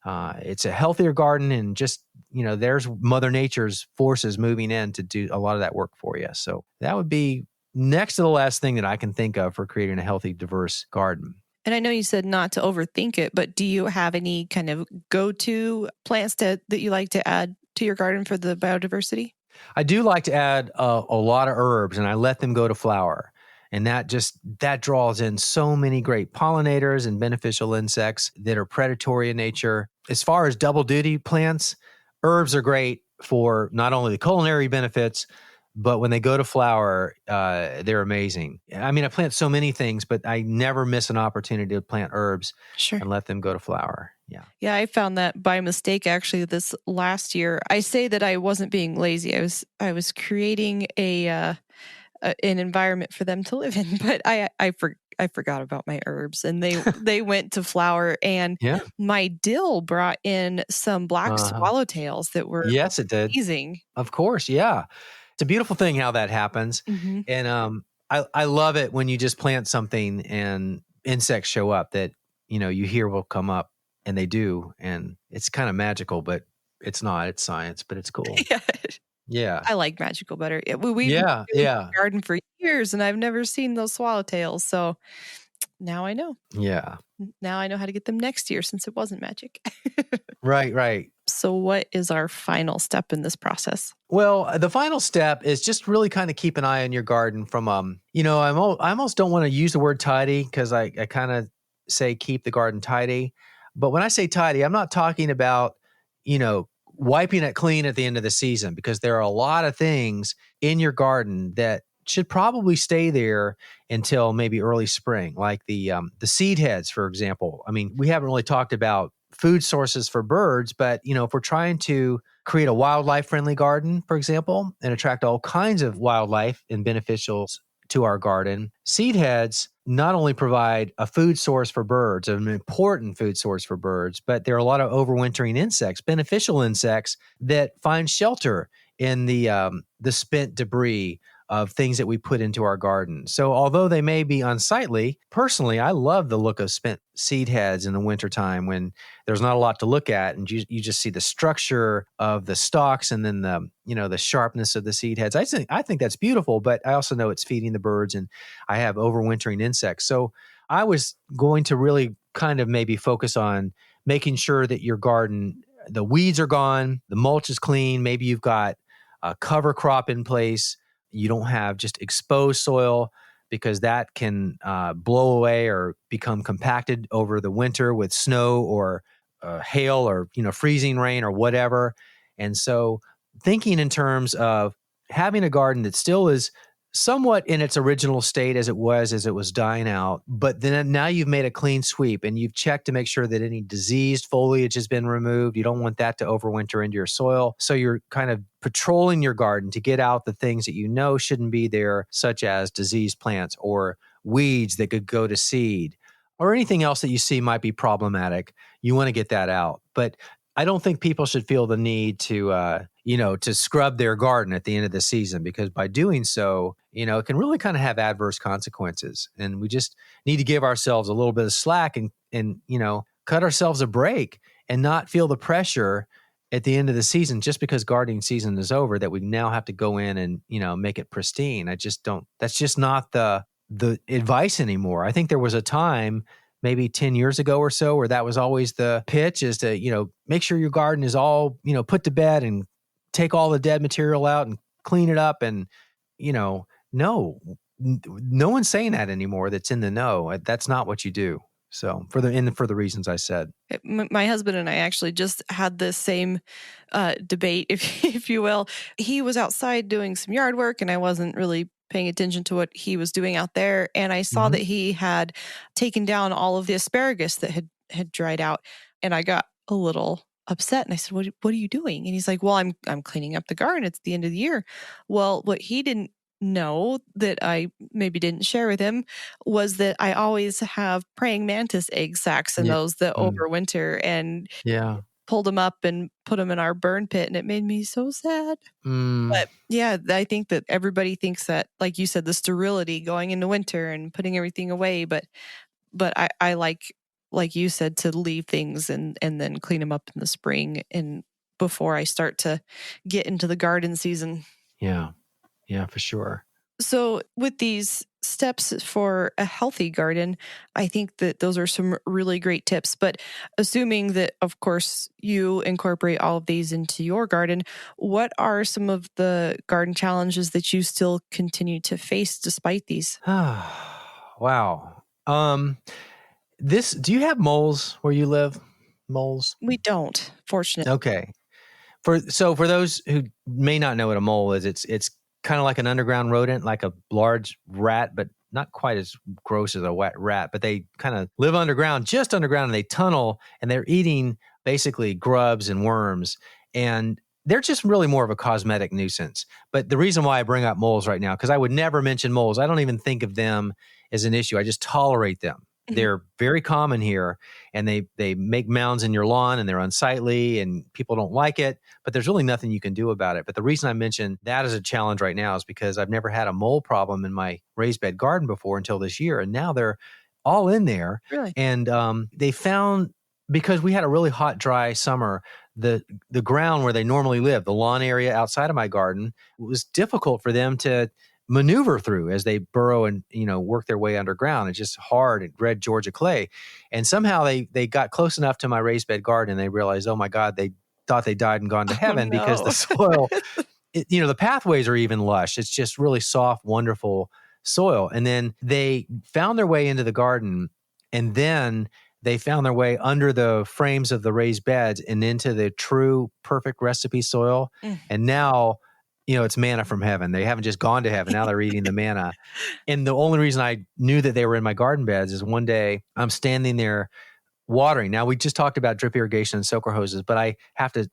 Speaker 3: it's a healthier garden and just, there's Mother Nature's forces moving in to do a lot of that work for you. So that would be next to the last thing that I can think of for creating a healthy, diverse garden.
Speaker 2: And I know you said not to overthink it, but do you have any kind of go-to plants that you like to add to your garden for the biodiversity?
Speaker 3: I do like to add a lot of herbs, and I let them go to flower. And that draws in so many great pollinators and beneficial insects that are predatory in nature. As far as double duty plants, herbs are great for not only the culinary benefits, but when they go to flower, they're amazing. I mean, I plant so many things, but I never miss an opportunity to plant herbs and let them go to flower. Yeah.
Speaker 2: Yeah, I found that by mistake actually this last year. I say that I wasn't being lazy. I was creating an environment for them to live in, but I forgot about my herbs and they went to flower, and my dill brought in some black swallowtails that were
Speaker 3: it did.
Speaker 2: Amazing.
Speaker 3: Of course, yeah. It's a beautiful thing how that happens.
Speaker 2: Mm-hmm.
Speaker 3: And I love it when you just plant something and insects show up that, you hear will come up, and they do. And it's kind of magical, but it's not. It's science, but it's cool. Yeah.
Speaker 2: I like magical better. We've been in the garden for years, and I've never seen those swallowtails. So now I know.
Speaker 3: Yeah.
Speaker 2: Now I know how to get them next year since it wasn't magic.
Speaker 3: Right.
Speaker 2: So what is our final step in this process?
Speaker 3: Well, the final step is just really kind of keep an eye on your garden from, I almost don't want to use the word tidy because I kind of say keep the garden tidy. But when I say tidy, I'm not talking about, wiping it clean at the end of the season, because there are a lot of things in your garden that should probably stay there until maybe early spring, like the seed heads, for example. I mean, we haven't really talked about food sources for birds. But, if we're trying to create a wildlife friendly garden, for example, and attract all kinds of wildlife and beneficials to our garden, seed heads not only provide a food source for birds, an important food source for birds, but there are a lot of overwintering insects, beneficial insects that find shelter in the spent debris of things that we put into our garden. So although they may be unsightly, personally, I love the look of spent seed heads in the wintertime when there's not a lot to look at and you just see the structure of the stalks and then the sharpness of the seed heads. I think that's beautiful, but I also know it's feeding the birds and I have overwintering insects. So I was going to really kind of maybe focus on making sure that your garden, the weeds are gone, the mulch is clean, maybe you've got a cover crop in place. You don't have just exposed soil because that can blow away or become compacted over the winter with snow or hail or freezing rain or whatever. And so thinking in terms of having a garden that still is somewhat in its original state as it was dying out, but then now you've made a clean sweep and you've checked to make sure that any diseased foliage has been removed. You don't want that to overwinter into your soil. So you're kind of patrolling your garden to get out the things that you know shouldn't be there, such as diseased plants or weeds that could go to seed or anything else that you see might be problematic. You want to get that out. But I don't think people should feel the need to scrub their garden at the end of the season, because by doing so, it can really kind of have adverse consequences. And we just need to give ourselves a little bit of slack and cut ourselves a break and not feel the pressure at the end of the season just because gardening season is over that we now have to go in and, make it pristine. That's just not the advice anymore. I think there was a time maybe 10 years ago or so where that was always the pitch, is to, make sure your garden is all, put to bed and take all the dead material out and clean it up. And, no one's saying that anymore. That's in the know. That's not what you do. So for the reasons I said.
Speaker 2: My husband and I actually just had this same debate, if you will. He was outside doing some yard work and I wasn't really paying attention to what he was doing out there. And I saw that he had taken down all of the asparagus that had dried out. And I got a little upset and I said, what are you doing? And he's like, well, I'm cleaning up the garden. It's the end of the year. Well, what he didn't know that I maybe didn't share with him was that I always have praying mantis egg sacs in those that overwinter, and pulled them up and put them in our burn pit, and it made me so sad. But yeah, I think that everybody thinks that, like you said, the sterility going into winter and putting everything away, but I like you said, to leave things and then clean them up in the spring and before I start to get into the garden season.
Speaker 3: Yeah, for sure.
Speaker 2: So with these steps for a healthy garden, I think that those are some really great tips. But assuming that, of course, you incorporate all of these into your garden, what are some of the garden challenges that you still continue to face despite these?
Speaker 3: Wow. Do you have moles where you live? Moles?
Speaker 2: We don't, fortunately.
Speaker 3: Okay. For those who may not know what a mole is, it's kind of like an underground rodent, like a large rat, but not quite as gross as a wet rat. But they kind of live underground, just underground, and they tunnel, and they're eating basically grubs and worms. And they're just really more of a cosmetic nuisance. But the reason why I bring up moles right now, because I would never mention moles. I don't even think of them as an issue. I just tolerate them. They're very common here, and they make mounds in your lawn, and they're unsightly, and people don't like it, but there's really nothing you can do about it. But the reason I mention that as a challenge right now is because I've never had a mole problem in my raised bed garden before until this year, and now they're all in there.
Speaker 2: Really?
Speaker 3: And they found, because we had a really hot, dry summer, the ground where they normally live, the lawn area outside of my garden, was difficult for them to maneuver through as they burrow and work their way underground. It's just hard red Georgia clay, and somehow they got close enough to my raised bed garden and they realized, oh my God, they thought they died and gone to heaven.
Speaker 2: No.
Speaker 3: Because the soil, the pathways are even lush. It's just really soft, wonderful soil. And then they found their way into the garden, and then they found their way under the frames of the raised beds and into the true perfect recipe soil. And now, it's manna from heaven. They haven't just gone to heaven. Now they're eating the manna. And the only reason I knew that they were in my garden beds is one day I'm standing there watering. Now, we just talked about drip irrigation and soaker hoses, but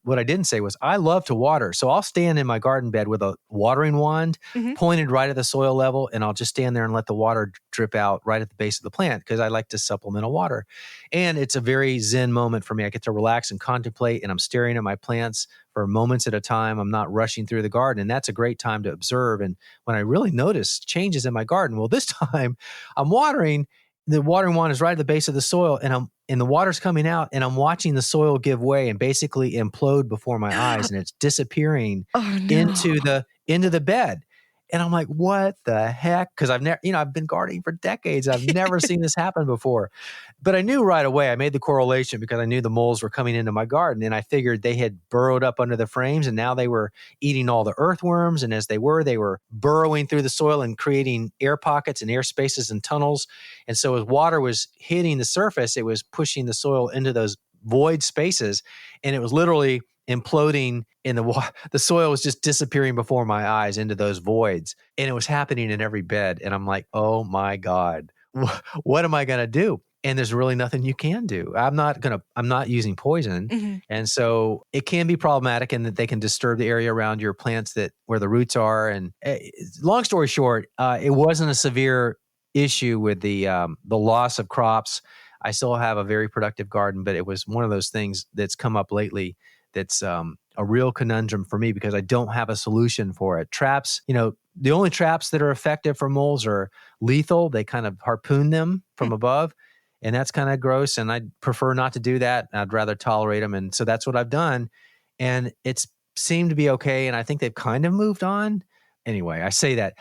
Speaker 3: what I didn't say was I love to water. So I'll stand in my garden bed with a watering wand pointed right at the soil level, and I'll just stand there and let the water drip out right at the base of the plant because I like to supplemental water. And it's a very zen moment for me. I get to relax and contemplate, and I'm staring at my plants for moments at a time. I'm not rushing through the garden, and that's a great time to observe. And when I really notice changes in my garden, well, this time I'm watering. The watering wand is right at the base of the soil, and the water's coming out, and I'm watching the soil give way and basically implode before my eyes, and it's disappearing into the bed. And I'm like, what the heck? Because I've been gardening for decades. I've never seen this happen before. But I knew right away. I made the correlation because I knew the moles were coming into my garden, and I figured they had burrowed up under the frames, and now they were eating all the earthworms. And as they were burrowing through the soil and creating air pockets and air spaces and tunnels. And so as water was hitting the surface, it was pushing the soil into those void spaces, and it was literally imploding in the soil was just disappearing before my eyes into those voids, and it was happening in every bed. And I'm like, oh my God, what am I going to do? And there's really nothing you can do. I'm not using poison. And so it can be problematic in that they can disturb the area around your plants where the roots are. And long story short, it wasn't a severe issue with the loss of crops. I still have a very productive garden, but it was one of those things that's come up lately that's a real conundrum for me because I don't have a solution for it. Traps, the only traps that are effective for moles are lethal. They kind of harpoon them from above, and that's kind of gross, and I'd prefer not to do that. I'd rather tolerate them, and so that's what I've done, and it's seemed to be okay, and I think they've kind of moved on. Anyway, I say that.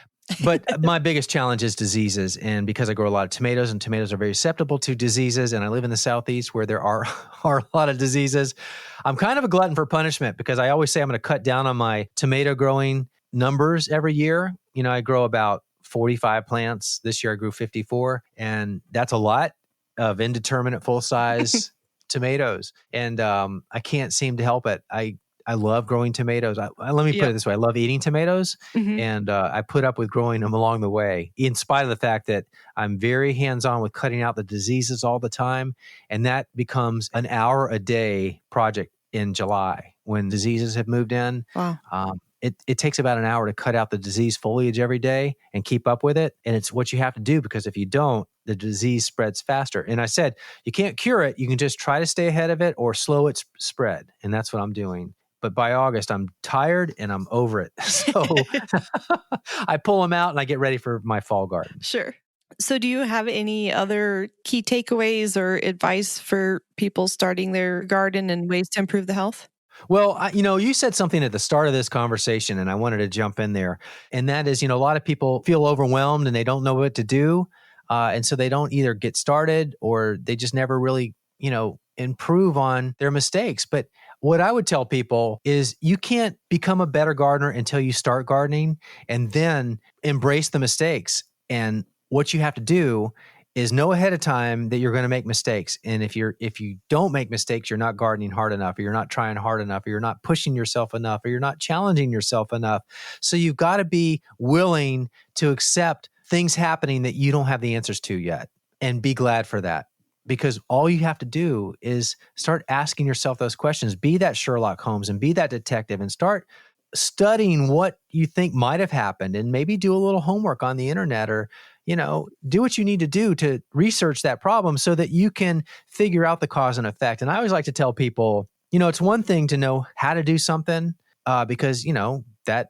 Speaker 3: But my biggest challenge is diseases. And because I grow a lot of tomatoes, and tomatoes are very susceptible to diseases, and I live in the Southeast where there are a lot of diseases, I'm kind of a glutton for punishment because I always say I'm going to cut down on my tomato growing numbers every year. I grow about 45 plants. This year I grew 54, and that's a lot of indeterminate full-size tomatoes. And I can't seem to help it. I love growing tomatoes. Let me put it this way. I love eating tomatoes, and I put up with growing them along the way, in spite of the fact that I'm very hands-on with cutting out the diseases all the time. And that becomes an hour a day project in July when diseases have moved in.
Speaker 2: Wow.
Speaker 3: It takes about an hour to cut out the disease foliage every day and keep up with it. And it's what you have to do because if you don't, the disease spreads faster. And I said, you can't cure it. You can just try to stay ahead of it or slow its spread. And that's what I'm doing. But by August, I'm tired and I'm over it. So I pull them out and I get ready for my fall garden.
Speaker 2: Sure. So do you have any other key takeaways or advice for people starting their garden and ways to improve the health?
Speaker 3: Well, you said something at the start of this conversation, and I wanted to jump in there. And that is, a lot of people feel overwhelmed and they don't know what to do. And so they don't either get started or they just never really, improve on their mistakes. But what I would tell people is you can't become a better gardener until you start gardening and then embrace the mistakes. And what you have to do is know ahead of time that you're going to make mistakes. And if you don't make mistakes, you're not gardening hard enough, or you're not trying hard enough, or you're not pushing yourself enough, or you're not challenging yourself enough. So you've got to be willing to accept things happening that you don't have the answers to yet and be glad for that. Because all you have to do is start asking yourself those questions. Be that Sherlock Holmes and be that detective and start studying what you think might have happened and maybe do a little homework on the internet or, do what you need to do to research that problem so that you can figure out the cause and effect. And I always like to tell people, it's one thing to know how to do something because, that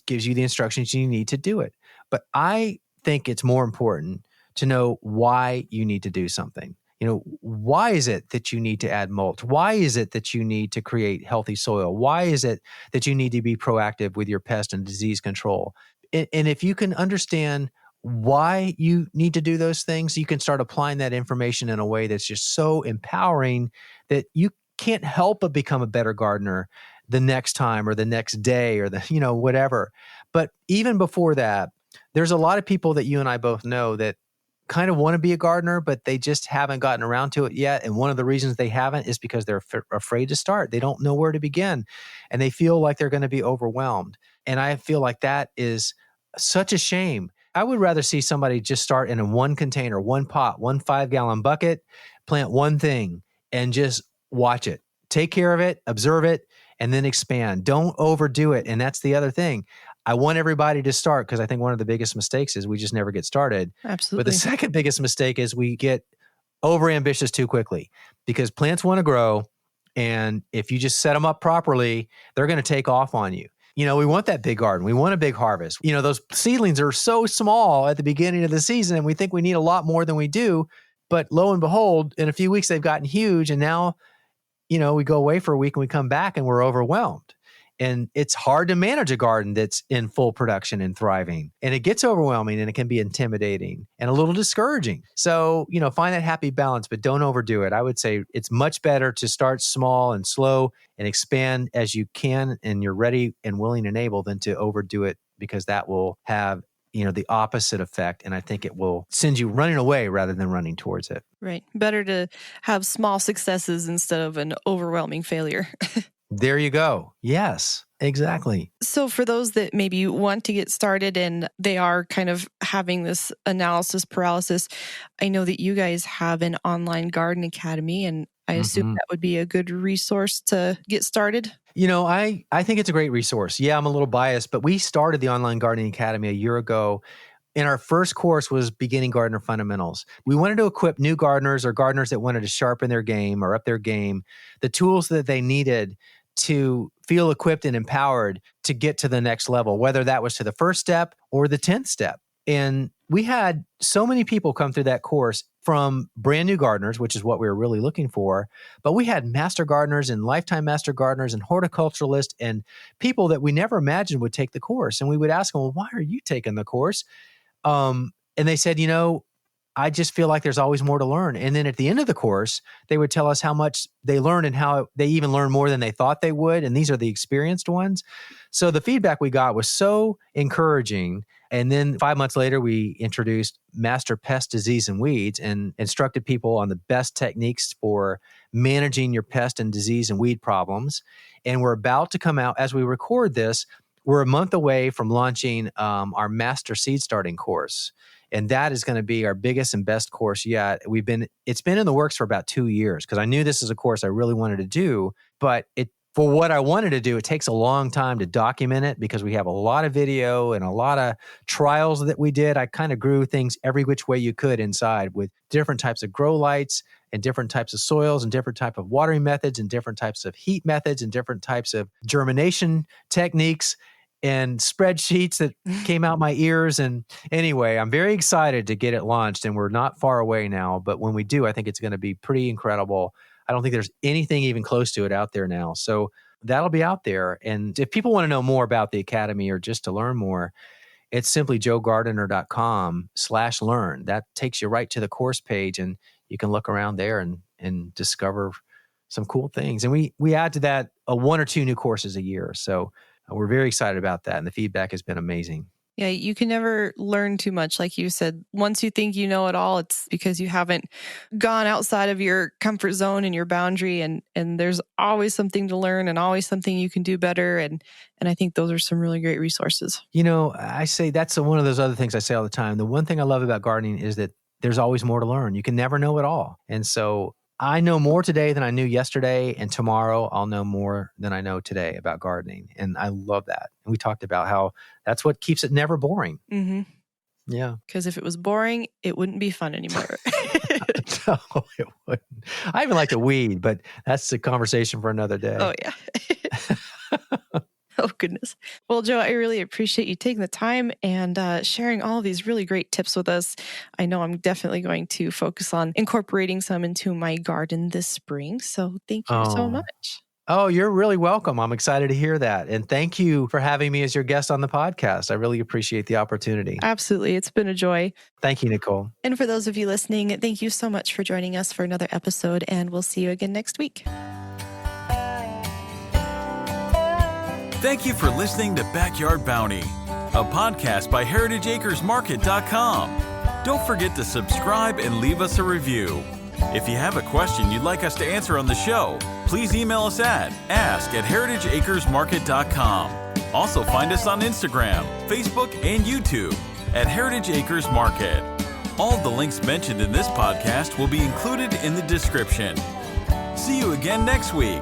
Speaker 3: gives you the instructions you need to do it. But I think it's more important to know why you need to do something. Why is it that you need to add mulch? Why is it that you need to create healthy soil? Why is it that you need to be proactive with your pest and disease control? And if you can understand why you need to do those things, you can start applying that information in a way that's just so empowering that you can't help but become a better gardener the next time or the next day or whatever. But even before that, there's a lot of people that you and I both know that kind of want to be a gardener, but they just haven't gotten around to it yet. And one of the reasons they haven't is because they're afraid to start. They don't know where to begin and they feel like they're going to be overwhelmed. And I feel like that is such a shame. I would rather see somebody just start in a one container, one pot, 1 5-gallon bucket, Plant one thing and just watch it. Take care of it, observe it, and then expand. Don't overdo it. And that's the other thing. I want everybody to start because I think one of the biggest mistakes is we just never get started.
Speaker 2: Absolutely.
Speaker 3: But the second biggest mistake is we get overambitious too quickly because plants want to grow. And if you just set them up properly, they're going to take off on you. You know, we want that big garden. We want a big harvest. You know, those seedlings are so small at the beginning of the season and we think we need a lot more than we do. But lo and behold, in a few weeks, they've gotten huge. And now, you know, we go away for a week and we come back and we're overwhelmed. And it's hard to manage a garden that's in full production and thriving. And it gets overwhelming and it can be intimidating and a little discouraging. So, you know, find that happy balance, but don't overdo it. I would say it's much better to start small and slow and expand as you can and you're ready and willing and able than to overdo it because that will have, you know, the opposite effect. And I think it will send you running away rather than running towards it.
Speaker 2: Right. Better to have small successes instead of an overwhelming failure.
Speaker 3: There you go. Yes, exactly.
Speaker 2: So for those that maybe want to get started and they are kind of having this analysis paralysis, I know that you guys have an online garden academy, and I assume that would be a good resource to get started.
Speaker 3: You know, I think it's a great resource. Yeah, I'm a little biased, but we started the Online Gardening Academy a year ago. And our first course was Beginning Gardener Fundamentals. We wanted to equip new gardeners or gardeners that wanted to sharpen their game or up their game, the tools that they needed to feel equipped and empowered to get to the next level, whether that was to the first step or the 10th step. And we had so many people come through that course from brand new gardeners, which is what we were really looking for. But we had master gardeners and lifetime master gardeners and horticulturalists and people that we never imagined would take the course. And we would ask them, well, why are you taking the course? And they said, you know, I just feel like there's always more to learn. And then at the end of the course, they would tell us how much they learned and how they even learned more than they thought they would. And these are the experienced ones. So the feedback we got was so encouraging. And then 5 months later, we introduced Master Pest, Disease, and Weeds and instructed people on the best techniques for managing your pest and disease and weed problems. And we're about to come out, as we record this, we're a month away from launching our Master Seed Starting course. And that is going to be our biggest and best course yet. It's been in the works for about 2 years because I knew this is a course I really wanted to do, but for what I wanted to do, it takes a long time to document it because we have a lot of video and a lot of trials that we did. I kind of grew things every which way you could inside with different types of grow lights and different types of soils and different type of watering methods and different types of heat methods and different types of germination techniques and spreadsheets that came out my ears. And anyway, I'm very excited to get it launched and we're not far away now. But when we do, I think it's going to be pretty incredible. I don't think there's anything even close to it out there now. So that'll be out there. And if people want to know more about the Academy or just to learn more, it's simply joegardener.com/learn. That takes you right to the course page and you can look around there and discover some cool things. And we add to that 1 or 2 new courses a year. So we're very excited about that. And the feedback has been amazing.
Speaker 2: Yeah, you can never learn too much. Like you said, once you think you know it all, it's because you haven't gone outside of your comfort zone and your boundary. And there's always something to learn and always something you can do better. And I think those are some really great resources.
Speaker 3: You know, I say that's one of those other things I say all the time. The one thing I love about gardening is that there's always more to learn. You can never know it all. And so I know more today than I knew yesterday, and tomorrow I'll know more than I know today about gardening. And I love that. And we talked about how that's what keeps it never boring.
Speaker 2: Mm-hmm.
Speaker 3: Yeah.
Speaker 2: Because if it was boring, it wouldn't be fun anymore.
Speaker 3: No, it wouldn't. I even like to weed, but that's a conversation for another day.
Speaker 2: Oh, yeah. Oh, goodness. Well, Joe, I really appreciate you taking the time and sharing all of these really great tips with us. I know I'm definitely going to focus on incorporating some into my garden this spring. So thank you so much.
Speaker 3: Oh, you're really welcome. I'm excited to hear that. And thank you for having me as your guest on the podcast. I really appreciate the opportunity.
Speaker 2: Absolutely. It's been a joy.
Speaker 3: Thank you, Nicole.
Speaker 2: And for those of you listening, thank you so much for joining us for another episode. And we'll see you again next week.
Speaker 1: Thank you for listening to Backyard Bounty, a podcast by heritageacresmarket.com. Don't forget to subscribe and leave us a review. If you have a question you'd like us to answer on the show, please email us at ask@heritageacresmarket.com. Also find us on Instagram, Facebook, and YouTube at Heritage Acres Market. All of the links mentioned in this podcast will be included in the description. See you again next week.